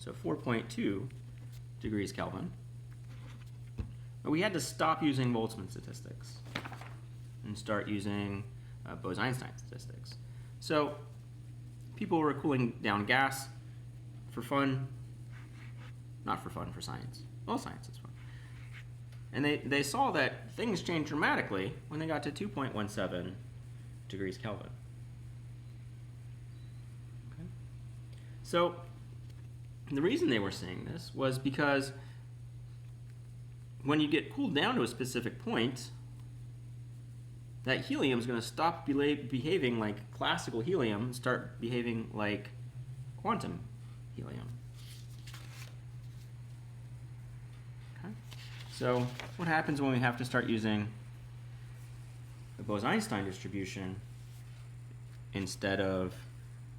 so 4.2 degrees Kelvin. But we had to stop using Boltzmann statistics and start using Bose-Einstein statistics. So people were cooling down gas for fun, not for fun, for science. Well, science is fun. And they saw that things changed dramatically when they got to 2.17 degrees Kelvin. Okay. So the reason they were seeing this was because when you get cooled down to a specific point, that helium is going to stop behaving like classical helium and start behaving like quantum helium. Okay. So what happens when we have to start using the Bose-Einstein distribution instead of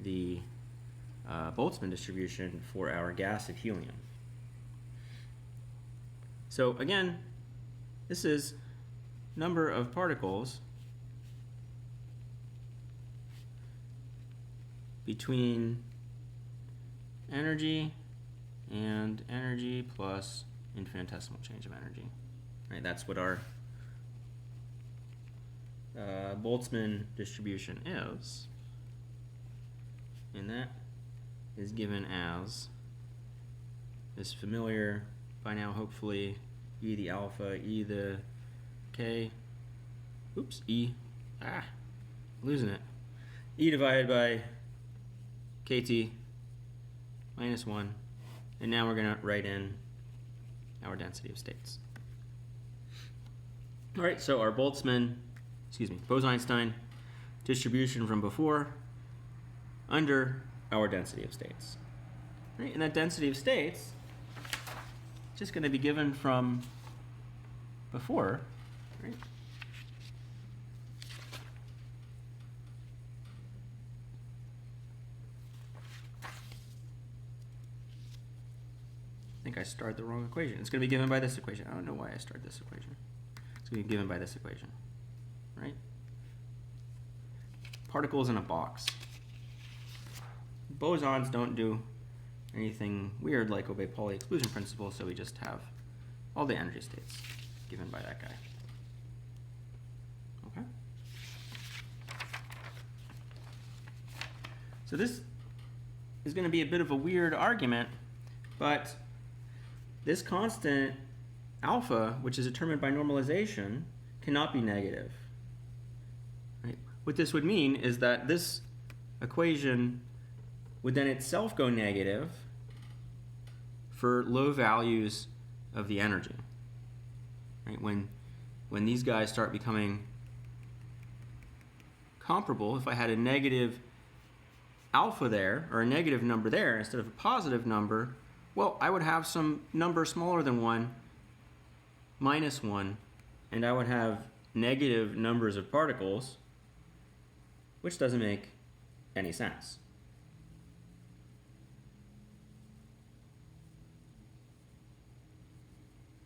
the Boltzmann distribution for our gas of helium? So again, this is number of particles between energy and energy plus infinitesimal change of energy. Right, that's what our Boltzmann distribution is. And that is given as this familiar, by now hopefully, E the alpha, E the K, oops, E, losing it. E divided by KT minus 1. And now we're going to write in our density of states. All right, so our Bose-Einstein distribution from before under our density of states. Right, and that density of states is just going to be given from before, right? I think I started the wrong equation. It's going to be given by this equation. I don't know why I started this equation. It's going to be given by this equation, right? Particles in a box. Bosons don't do anything weird like obey Pauli exclusion principle, so we just have all the energy states given by that guy. Okay? So this is going to be a bit of a weird argument, but this constant alpha, which is determined by normalization, cannot be negative. Right? What this would mean is that this equation would then itself go negative for low values of the energy. Right? When these guys start becoming comparable, if I had a negative alpha there, or a negative number there instead of a positive number, well, I would have some number smaller than 1, minus 1, and I would have negative numbers of particles, which doesn't make any sense.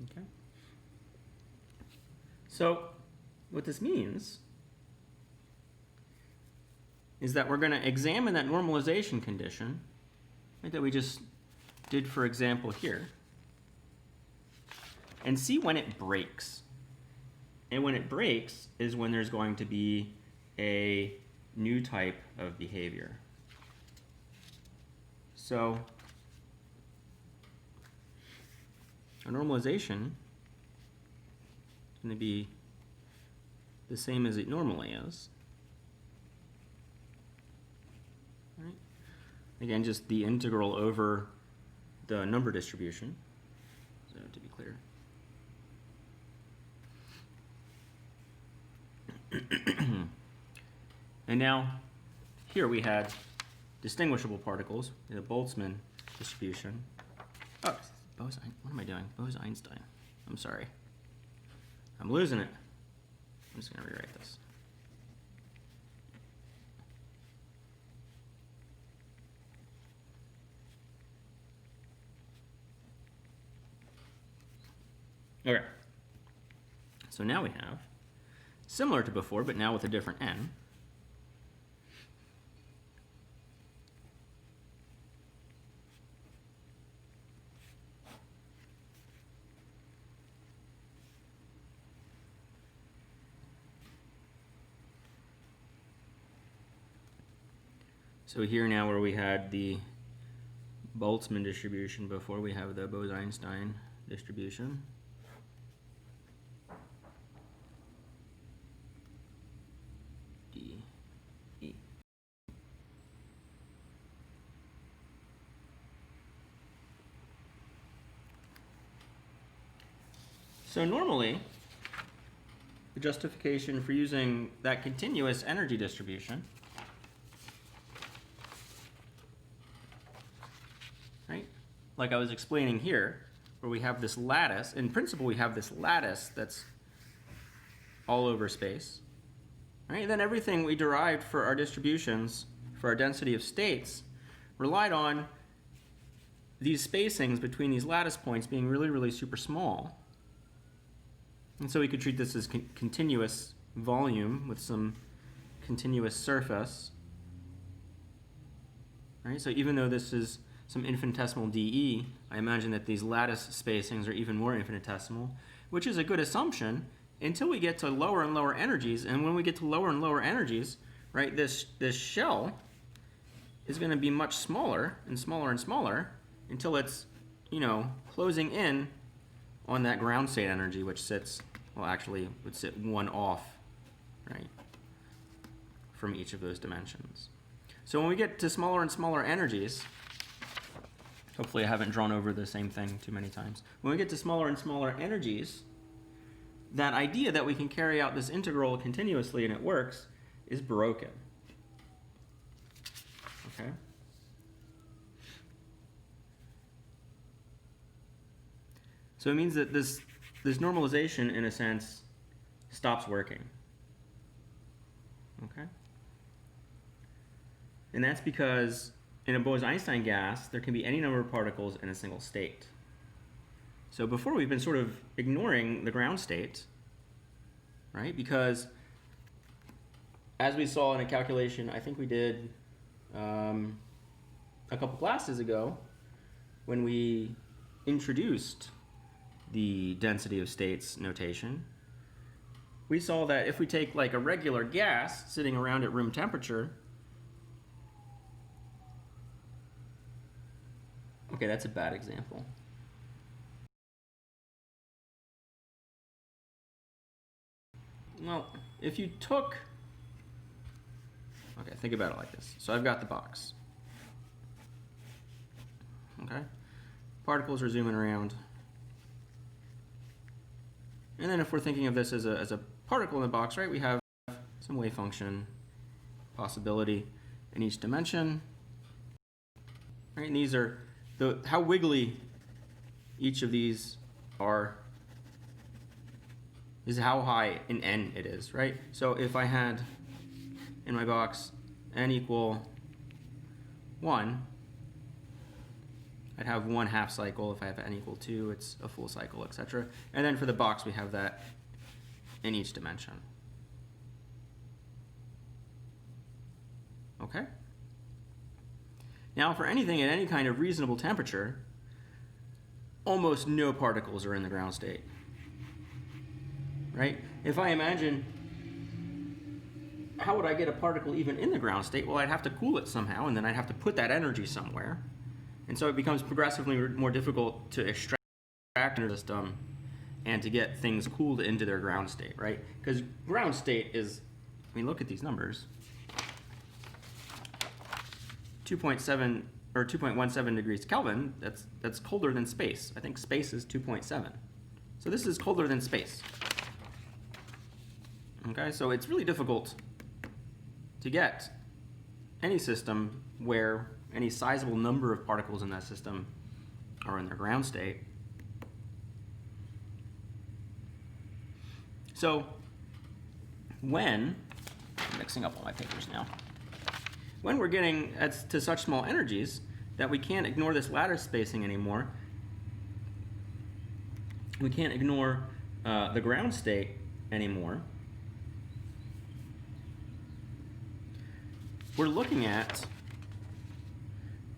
Okay. So what this means is that we're going to examine that normalization condition, right, that we just did, for example, here, and see when it breaks. And when it breaks is when there's going to be a new type of behavior. So our normalization is going to be the same as it normally is. Right? Again, just the integral over the number distribution, so to be clear. And now, here we had distinguishable particles in the Boltzmann distribution. Oh, what am I doing? Bose-Einstein. I'm sorry. I'm losing it. I'm just going to rewrite this. Okay. So now we have, similar to before, but now with a different n, So here now where we had the Boltzmann distribution before, we have the Bose-Einstein distribution. D, E. So normally, the justification for using that continuous energy distribution, right? Like I was explaining here, where we have this lattice. In principle, we have this lattice that's all over space, right? And then everything we derived for our distributions, for our density of states, relied on these spacings between these lattice points being really, really super small. And so we could treat this as continuous volume with some continuous surface, right? So even though this is some infinitesimal dE, I imagine that these lattice spacings are even more infinitesimal, which is a good assumption until we get to lower and lower energies. And when we get to lower and lower energies, right, this shell is going to be much smaller and smaller and smaller until it's, you know, closing in on that ground state energy, which sits, well, actually would sit one off, right, from each of those dimensions. So when we get to smaller and smaller energies, hopefully I haven't drawn over the same thing too many times. When we get to smaller and smaller energies, that idea that we can carry out this integral continuously and it works is broken. Okay? So it means that this normalization, in a sense, stops working. Okay? And that's because in a Bose-Einstein gas, there can be any number of particles in a single state. So before, we've been sort of ignoring the ground state, right? Because as we saw in a calculation, I think we did a couple classes ago, when we introduced the density of states notation, we saw that if we take like a regular gas sitting around at room temperature, okay, that's a bad example. Well, if you took, okay, think about it like this. So I've got the box. Okay? Particles are zooming around. And then if we're thinking of this as a particle in the box, right, we have some wave function possibility in each dimension. Right, and these are how wiggly each of these are is how high in n it is, right? So if I had in my box n equal 1, I'd have 1 half cycle. If I have n equal 2, it's a full cycle, etc. And then for the box, we have that in each dimension. Okay? Now, for anything at any kind of reasonable temperature, almost no particles are in the ground state. Right? If I imagine, how would I get a particle even in the ground state? Well, I'd have to cool it somehow, and then I'd have to put that energy somewhere. And so it becomes progressively more difficult to extract in the system and to get things cooled into their ground state, right? Because ground state is, I mean, look at these numbers. 2.7 or 2.17 degrees Kelvin, that's colder than space. I think space is 2.7. So this is colder than space. Okay, so it's really difficult to get any system where any sizable number of particles in that system are in their ground state. So when, I'm mixing up all my papers now, when we're getting to such small energies that we can't ignore this lattice spacing anymore, we can't ignore the ground state anymore, we're looking at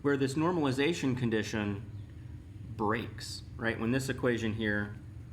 where this normalization condition breaks, right? When this equation here